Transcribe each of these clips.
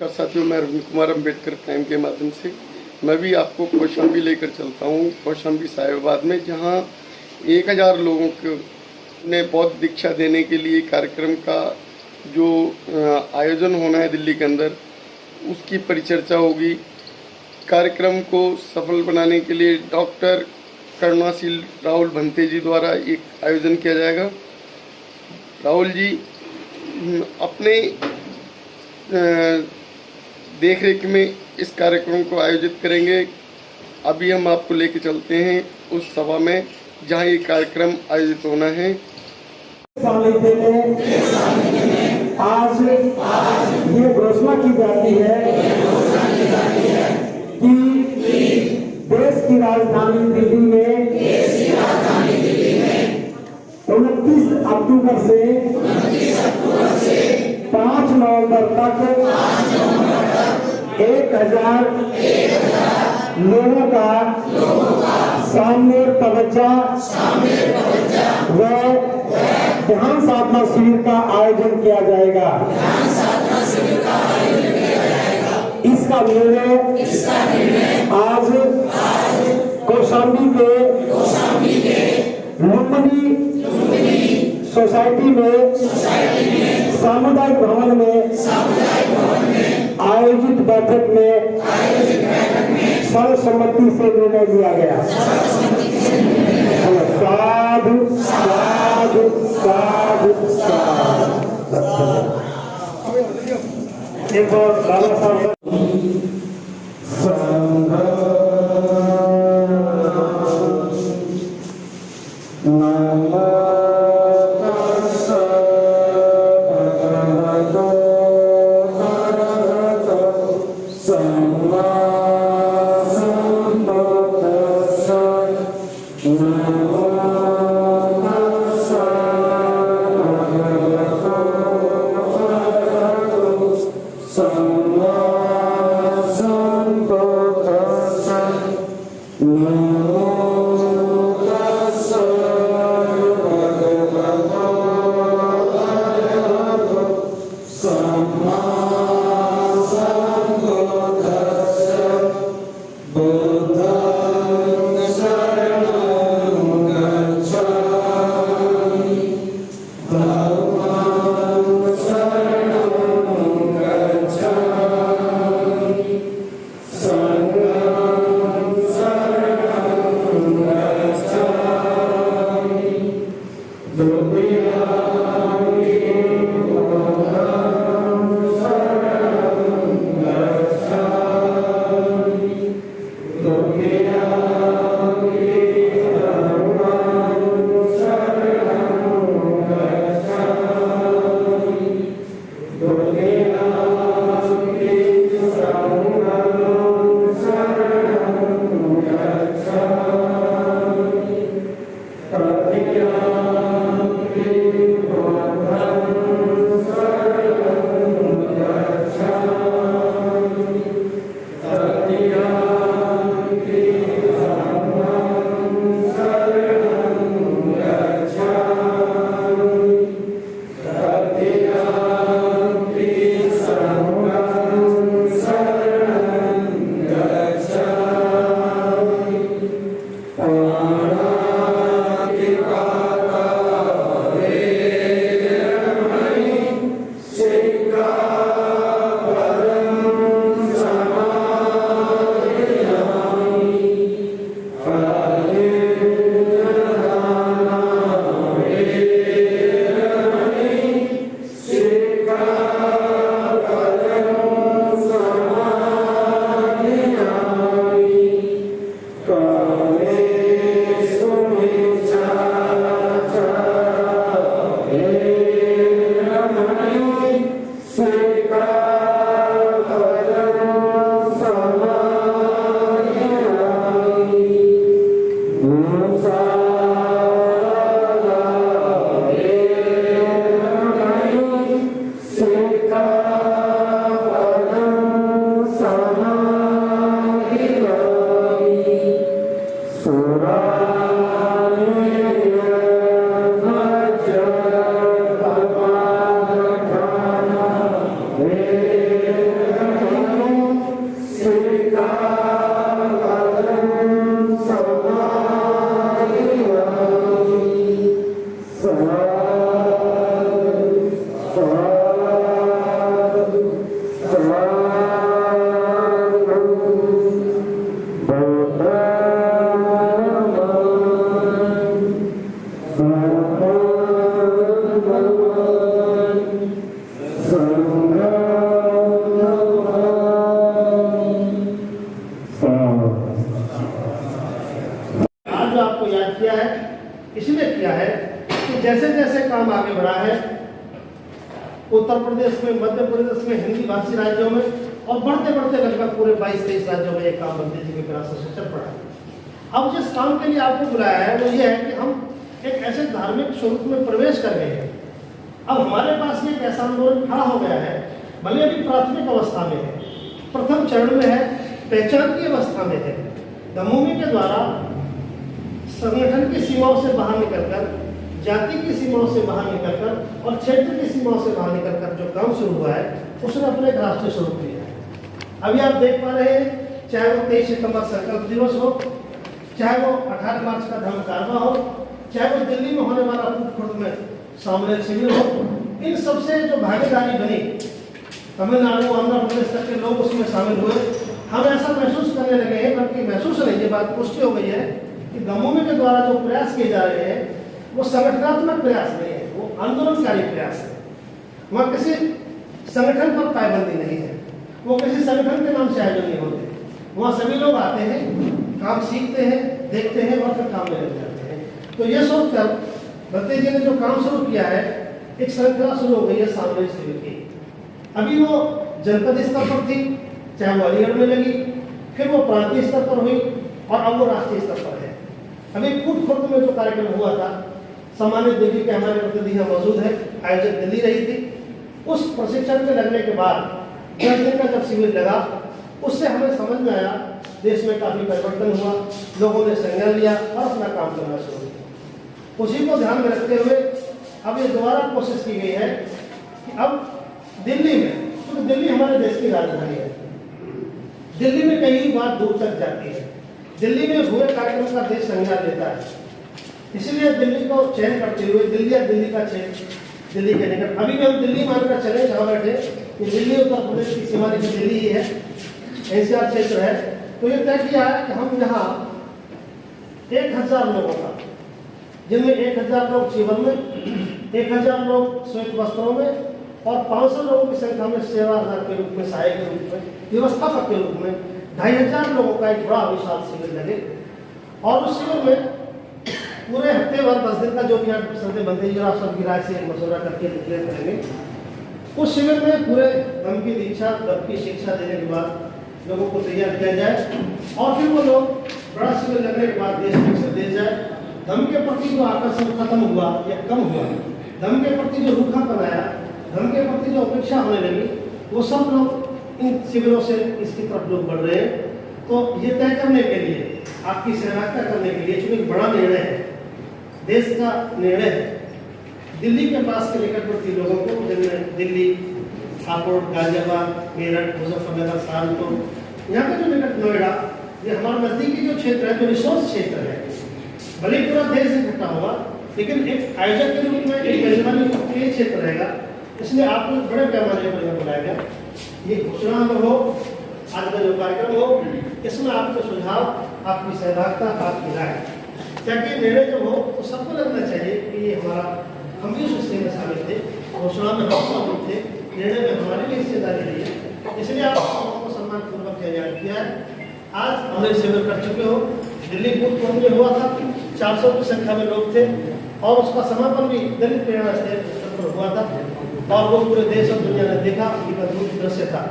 नमस्कार साथियों, मैं रवि कुमार अम्बेडकर टाइम के माध्यम से मैं भी आपको कौशाम्बी लेकर चलता हूँ। कौशाम्बी साहिबाबाद में जहाँ 1000 लोगों को ने बौद्ध दीक्षा देने के लिए कार्यक्रम का जो आयोजन होना है दिल्ली के अंदर, उसकी परिचर्चा होगी। कार्यक्रम को सफल बनाने के लिए डॉक्टर करुणाशील राहुल भंते जी द्वारा एक आयोजन किया जाएगा। राहुल जी अपने देख रेख में इस कार्यक्रम को आयोजित करेंगे। अभी हम आपको लेके चलते हैं उस सभा में जहां ये कार्यक्रम आयोजित होना है। आज ये घोषणा की जाती है कि देश की राजधानी दिल्ली में 29 अक्टूबर से 5 नवंबर तक 1000 लोगों का सामने तवज्जो व ध्यान साधना शिविर का आयोजन किया जाएगा। इसका निर्णय आज कौशाम्बी के लुम्बिनी सोसाइटी में सामुदायिक भवन में आयोजित बैठक में सर्वसम्मति से निर्णय लिया गया। साधु साधु साधु साधु। एक और बाबा साहब Gacchami आज जो आपको याद किया है इसलिए किया है कि जैसे जैसे काम आगे बढ़ा है उत्तर प्रदेश में, मध्य प्रदेश में, हिंदी भाषी राज्यों में और बढ़ते बढ़ते लगभग पूरे 22-23 राज्यों में ये काम बंदी जी के विरासत से चल पड़ा है। अब जिस काम के लिए आपको बुलाया है वो ये है कि हम एक ऐसे धार्मिक स्वरूप में प्रवेश कर गए हैं। अब हमारे पास ये एक ऐसा आंदोलन खड़ा हो गया है, भले अभी प्राथमिक अवस्था में है, प्रथम चरण में है, पहचान की अवस्था में है। धम्मभूमि के द्वारा संगठन की सीमाओं से बाहर निकलकर, जाति की सीमाओं से बाहर निकलकर और क्षेत्र की सीमाओं से बाहर निकलकर जो काम शुरू हुआ है उसने अपने एक राष्ट्रीय स्वरूप लिया है। अभी आप देख पा रहे हैं, चाहे वो 23 सितंबर संकल्प दिवस हो, चाहे वो 18 मार्च का धर्म कारवा हो, चाहे वो दिल्ली में होने वाला खुर्द में सामूहिक शिविर हो, इन सबसे जो भागीदारी बनी, तमिलनाडु, आंध्र प्रदेश तक के लोग उसमें शामिल हुए। हम ऐसा महसूस करने लगे हैं, बल्कि महसूस नहीं, ये बात पुष्टि हो गई है कि धम्मभूमि के द्वारा जो प्रयास किए जा रहे हैं वो संगठनात्मक प्रयास नहीं है, वो आंदोलनकारी प्रयास है। वहाँ किसी संगठन पर पाबंदी नहीं है, वो किसी संगठन के नाम से आयोजन नहीं होते। वहाँ सभी लोग आते हैं, काम सीखते हैं, देखते हैं और फिर काम में लग जाते हैं। तो ये सोचकर भक्ति जी ने जो काम शुरू किया है, एक श्रृंखला शुरू हो गई है सामूहिक शिविर की। अभी वो जनपद स्तर पर थी, चाहे वो अलीगढ़ में लगी, फिर वो प्रांतीय स्तर पर हुई और अब वो राष्ट्रीय स्तर पर है। अभी खुर्द में जो कार्यक्रम हुआ था, सामान्य दिल्ली के हमारे प्रतिनिधि यहाँ मौजूद है, आयोजक दिल्ली रही थी। उस प्रशिक्षण में लगने के बाद 10 दिन का जब शिविर लगा, उससे हमें समझ में आया देश में काफी परिवर्तन हुआ, लोगों ने संज्ञान लिया और अपना काम करना शुरू किया। उसी को ध्यान में रखते हुए अब ये दोबारा कोशिश की गई है कि अब दिल्ली में, क्योंकि दिल्ली हमारे देश की राजधानी है, दिल्ली में कई बात दूर तक जाती है, दिल्ली में हुए कार्यक्रम का देश संज्ञान लेता है। इसलिए दिल्ली को चयन करते हुए दिल्ली या दिल्ली का चयन, दिल्ली के निकट, अभी भी हम दिल्ली मानकर चले जहाँ बैठे कि दिल्ली उत्तर प्रदेश की सीमा की दिल्ली ही है, एनसीआर क्षेत्र है। तो ये तय किया है कि हम यहाँ 1000 लोगों का, जिनमें 1000 लोग जीवन में, 1000 लोग श्वेत वस्त्रों में और 500 लोगों की संख्या में सेवादार के रूप में, सहायक के रूप में, व्यवस्थापक के रूप में 2500 लोगों का एक बड़ा विशाल शिविर लगे। और उस शिविर में पूरे हफ्ते भर 10 दिन का जो भी आप सदस्य बनते हैं, आप सबकी राय से मशवरा करके डिक्लेयर करेंगे। उस शिविर में पूरे धर्म की दीक्षा, धर्म की शिक्षा देने के बाद लोगों को तैयार किया जाए और फिर वो लोग बड़ा शिविर लगने के बाद देश में संदेश जाए। धर्म के प्रति जो आकर्षण खत्म हुआ या कम हुआ, धर्म के प्रति जो रूखापन आया, धर्म के प्रति जो अपेक्षा होने लगी, वो सब लोग इन शिविरों से इसकी तरफ लोग बढ़ रहे हैं। तो ये तय करने के लिए, आपकी सहभागिता करने के लिए, चूंकि बड़ा निर्णय है, देश का निर्णय है, दिल्ली के पास के निकटवर्ती लोगों को, जिनमें दिल्ली, हापुड़, गाजियाबाद, मेरठ, मुजफ्फरनगर, सहारनपुर, यहाँ पे जो निकट नोएडा, ये हमारा नजदीकी जो क्षेत्र है, जो रिसोर्स क्षेत्र है, भले पूरा देश इकट्ठा होगा, लेकिन एक आयोजक के रूप में एक मेजबानी के क्षेत्र रहेगा। इसलिए आपको बड़े पैमाने पर यहाँ बुलाया गया। ये घोषणा में हो, आज का जो कार्यक्रम हो, इसमें आपके सुझाव, आपकी सहभागिता, आपकी राय, ताकि निर्णय जब हो तो सबको लगना चाहिए कि ये हमारा, हम भी उस हिस्से में शामिल थे, घोषणा में हम शामिल थे, निर्णय में हमारी भी हिस्सेदारी रही है। इसलिए आप सबको सम्मानपूर्वक तैयार किया है। आज हमने शिविर कर चुके हो, दिल्ली खुर्द में हुआ था, 400 की संख्या में लोग थे और उसका समापन भी दलित प्रेरणा से हुआ था और वो पूरे देश और दुनिया ने देखा, एक अद्भुत दृश्य था।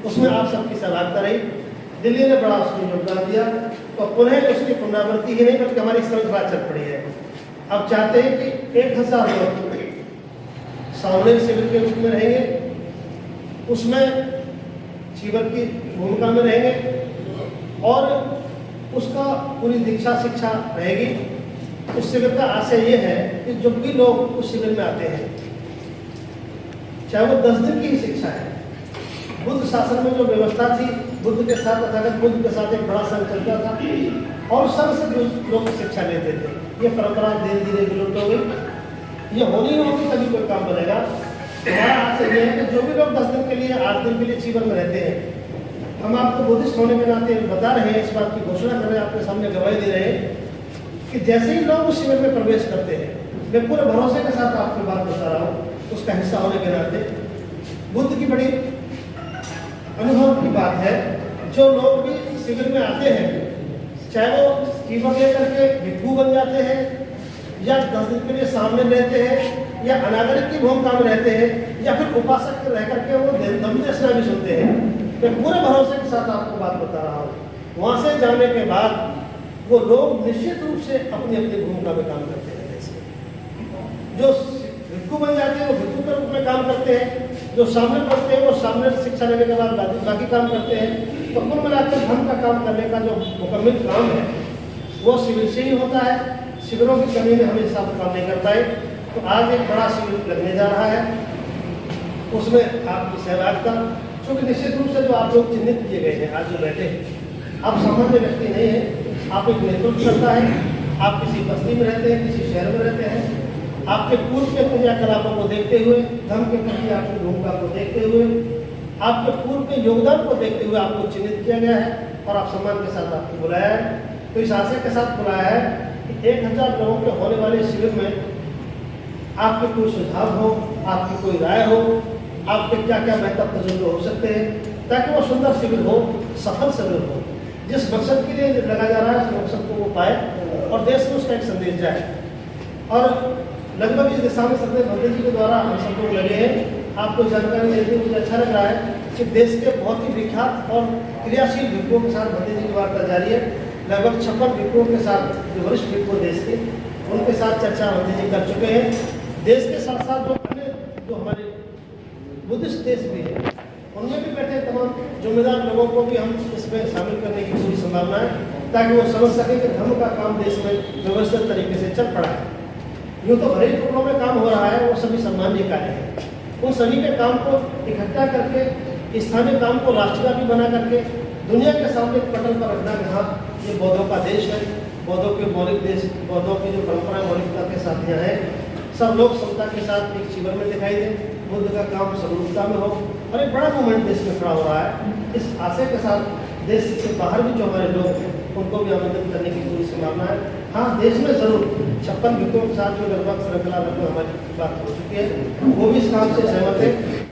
उसमें आप सबकी सहभागिता रही, दिल्ली ने बड़ा उसमें योगदान दिया। तो पुनः उसकी पुनरावृत्ति ही नहीं, बल्कि हमारी श्रृंखला चल पड़ी है। अब चाहते हैं कि 1000 लोग सामूहिक शिविर के रूप में रहेंगे, उसमें शिविर की भूमिका में रहेंगे और उसका पूरी दीक्षा शिक्षा रहेगी। उस शिविर का आशय ये है कि जो भी लोग उस शिविर में आते हैं, चाहे वो 10 दिन की ही शिक्षा है, बुद्ध शासन में जो व्यवस्था थी, बुद्ध के साथ, तथागत बुद्ध के साथ एक बड़ा संघ चलता था और सब से लोग शिक्षा लेते थे। ये परंपरा धीरे धीरे विलुप्त हो गई। ये होनी होगी तभी कोई काम बनेगा। हमारा आशय ये है कि जो भी लोग 10 दिन के लिए 8 दिन के लिए शिविर में रहते हैं, हम आपको बुद्धिस्ट होने के नाते बता रहे हैं, इस बात की घोषणा कर रहे हैं, आपके सामने गवाही दे रहे हैं कि जैसे ही लोग उस शिविर में प्रवेश करते हैं, मैं पूरे भरोसे के साथ आपको बात बता रहा हूँ, उसका हिस्सा होने के नाते बुद्ध की बड़ी अनुभव की बात है। जो लोग भी शिविर में आते हैं, चाहे वो शिविर लेकर के भिक्षु बन जाते हैं या 10 दिन के लिए सामने रहते हैं या अनागरिक की भूमिका में रहते हैं या फिर उपासक रह करके वो धम्मदेशना भी सुनते हैं, मैं पूरे भरोसे के साथ आपको बात बता रहा हूँ। वहाँ से जाने के बाद वो लोग निश्चित रूप से अपनी अपनी भूमिका में काम करते हैं। जो भिक्षु बन जाते हैं वो भिक्षु के रूप में काम करते हैं, जो सामने पढ़ते हैं वो सामने शिक्षा लेने के बाद बाकी काम करते हैं। तो कुल मिलाकर धर्म का काम करने का जो मुकम्मल काम है वो शिविर से ही होता है। शिविरों की कमी में हम इस हिसाब से काम नहीं कर पाए, तो आज एक बड़ा शिविर लगने जा रहा है, उसमें आपकी सहभागिता, क्योंकि निश्चित रूप से जो आप लोग चिन्हित किए गए हैं, आज जो बैठे हैं, आप सामान्य व्यक्ति नहीं है, आप एक नेतृत्व करता है, आप किसी बस्ती में रहते हैं, किसी शहर में रहते हैं, आपके पूर्व के क्रियाकलापों को देखते हुए, धर्म के प्रति आपकी भूमिका को देखते हुए, आपके पूर्व के योगदान को देखते हुए आपको चिन्हित किया गया है और आप सम्मान के साथ आपको बुलाया है। तो इस आशय के साथ बुलाया है कि 1000 लोगों के होने वाले शिविर में आपके कोई सुझाव हो, आपकी कोई राय हो, आपके क्या क्या बेहतर तजुर्बे हो सकते हैं, ताकि वो सुंदर शिविर हो, सफल शिविर हो, जिस मकसद के लिए लगा जा रहा है उस मकसद को वो पाए और देश में उसका एक संदेश जाए। और लगभग इस दिशा में सत्यदेव भद्र जी के द्वारा हम सब लोग लगे हैं। आपको जानकारी देते मुझे अच्छा लग रहा है कि देश के बहुत ही विख्यात और क्रियाशील भिक्षुओं के साथ भद्र जी की वार्ता जारी है। लगभग 56 भिक्षुओं के साथ, जो वरिष्ठ भिक्षु देश के, उनके साथ चर्चा भद्र जी कर चुके हैं। देश के साथ साथ जो अन्य जो हमारे बुद्धिस्ट देश भी है, उनमें भी बैठे तमाम जिम्मेदार लोगों को भी हम इसमें शामिल करने की पूरी संभावना है, ताकि वो समझ सकें कि धर्म का काम देश में व्यवस्थित तरीके से चल पड़ा है। यूँ तो भले ही टुकड़ों में काम हो रहा है, वो सभी सम्मान्य कार्य है। उन सभी के काम को इकट्ठा करके, स्थानीय काम को राष्ट्रव्यापी बना करके दुनिया के सामने पटल पर रखना कि हाँ, ये बौद्धों का देश है, बौद्धों के मौलिक देश, बौद्धों की जो परंपरा मौलिकता के साथ यहाँ है, सब लोग समता के साथ एक शिविर में दिखाई दे, बुद्ध का काम समरूपता में हो और एक बड़ा मूवमेंट देश में खड़ा हो रहा है। इस आशय के साथ देश से बाहर भी जो हमारे लोग हैं उनको भी आमंत्रित करने की पूरी संभावना है। हाँ, देश में जरूर 56 भिक्षुओं के साथ जो लगभग श्रृंखला लगभग हमारी बात हो चुकी है, वो भी इस काम से सहमत है।